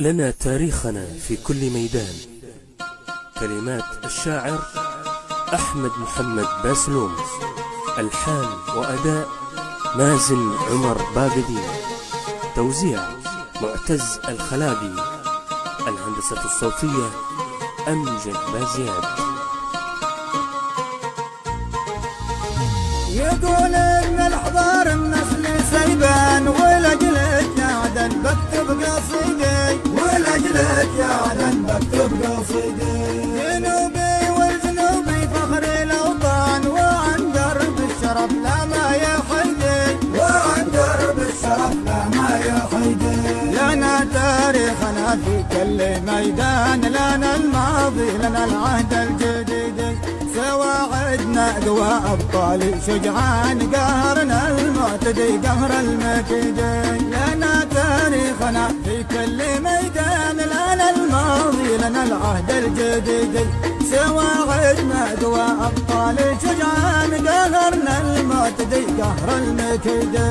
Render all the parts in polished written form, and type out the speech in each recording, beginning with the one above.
لنا تاريخنا في كل ميدان. كلمات الشاعر أحمد محمد باسلوم، ألحان وأداء مازن عمر باقدين، توزيع معتز الخلاقي، الهندسة الصوتية أمجد بازياد. يقول ان الحضار النسل سيبان، ولأجلك يا عدن بكتب قصيدي، ولأجلك يا عدن بكتب قصيدي. جنوبي والجنوبي فخر الاوطان، وعن درب الشرف لا ما يحيدي، وعن درب الشرف لا ما يحيدي. لنا تاريخنا في كل ميدان، لنا الماضي لنا العهد الجديد، سواعدنا قوى أبطال شجعان، قهرنا المعتدي قهر المكيدي. لنا تاريخنا في كل ميدان، لنا الماضي لنا العهد الجديد، سواعدنا قوى أبطال شجعان، قهرنا المعتدي قهر المكيدي.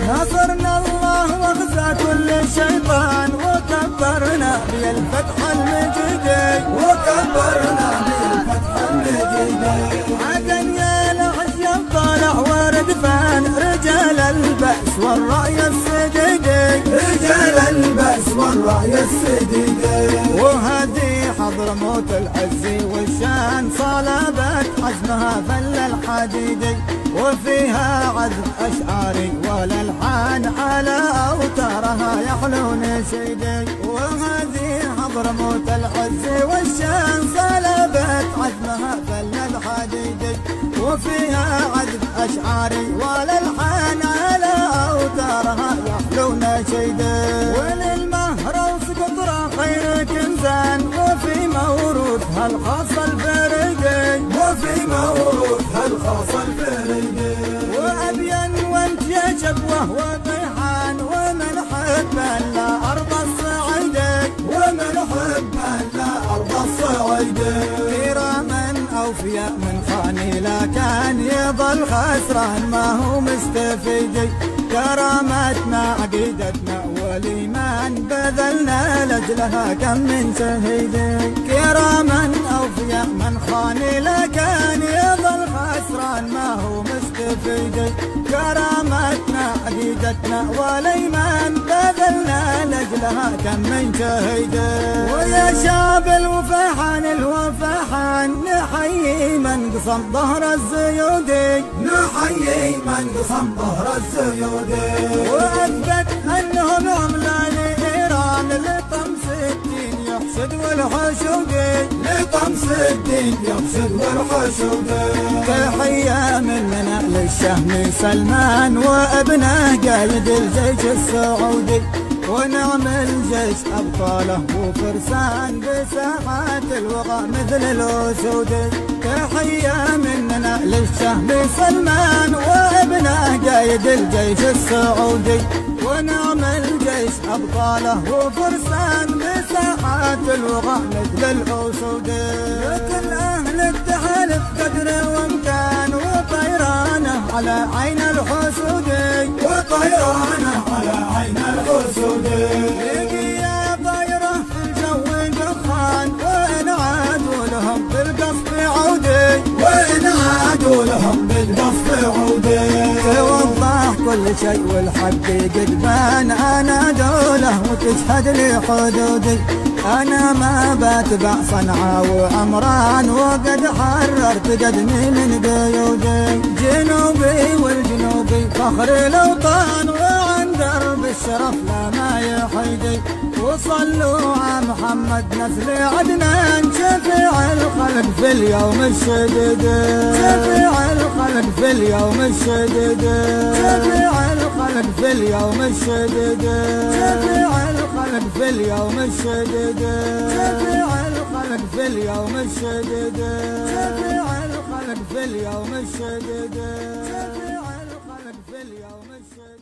نصرنا الله وغزا كل شيطان، وكبرنا بالفتح المجيدي، وكبرنا بالفتح المجيدي. عدن يا العز طالع وردفان، رجال البأس والرأي السديدي، رجال البأس والرأي السديدي. وهذه حضرموت العز والشان، صلبت حزمها فل الحديدي، وفيها عذب أشعاري والألحان، على أوتارها يحلو نشيدي. وهذه حضرموت العز والشان، صلبت عزمها فل الحديدي، وفيها عذب أشعاري والألحان، على أوتارها يحلو نشيدي. وللمهروس قطرة خير كنزان، وفي موروثها الخاص الفريدي، وفي موروثها الخاص الفريدي. وأبين وانت يا شبوه وطيحان، ومن حب لا أرض الصعيدي، ومن حب لا أرض الصعيدي. كراما أوفياء من خاني، لكن يظل خسران ما هو مستفيد. كرامتنا عقيدتنا والإيمان، بذلنا لأجلها كم من شهيد. كراما أوفياء من خاني، لكن يظل خسران ما هو مستفيد. كرامتنا عقيدتنا والإيمان، بذلنا لأجلها كم من شهيد. ويا شعب الوفاحان الوفاحان، نحيي من قصم ظهر الزيودي، نحيي من قصم ظهر الزيودي. وأثبت أنهم عملة لإيران، لطمس الدين يحشد والحشودي، لطمس الدين يحشد والحشودي. تحية مننا للشهم سلمان، وابنه قايد الجيش السعودي، ونعم الجيش أبطاله وفرسان، بساحات الوغى مثل الأسود. تحية مننا للشهم سلمان، وابنه قايد الجيش السعودي، ونعم الجيش أبطاله وفرسان، بساحات الوغى مثل الأسود. لكل أهل التحالف قدر وامكان، وطيرانه على عين الحسود، وطيرانه على عين الحسود. يجي يا طيره في الجو دخان، وإن عادوا لهم بالقصف عودي، وإن عادوا لهم بالقصف عودي. توضح كل شيء والحق قد بان، أنا دوله وتشهد لي حدودي. أنا ما بتبع صنعاء وعمران، وقد حررت قدمي من قيودي. جنوبي والجنوبي فخر الأوطان، وعن درب الشرف لا ما يحيدي. وصلوا على محمد نسل عدنان، شفيع الخلق في اليوم الشديد، شفيع الخلق في اليوم الشديد، شفيع الخلق في اليوم الشديد، شفيع الخلق في اليوم الشديد، شفيع الخلق في اليوم الشديد، شفيع الخلق في اليوم الشديد، شفيع الخلق في اليوم الشديد.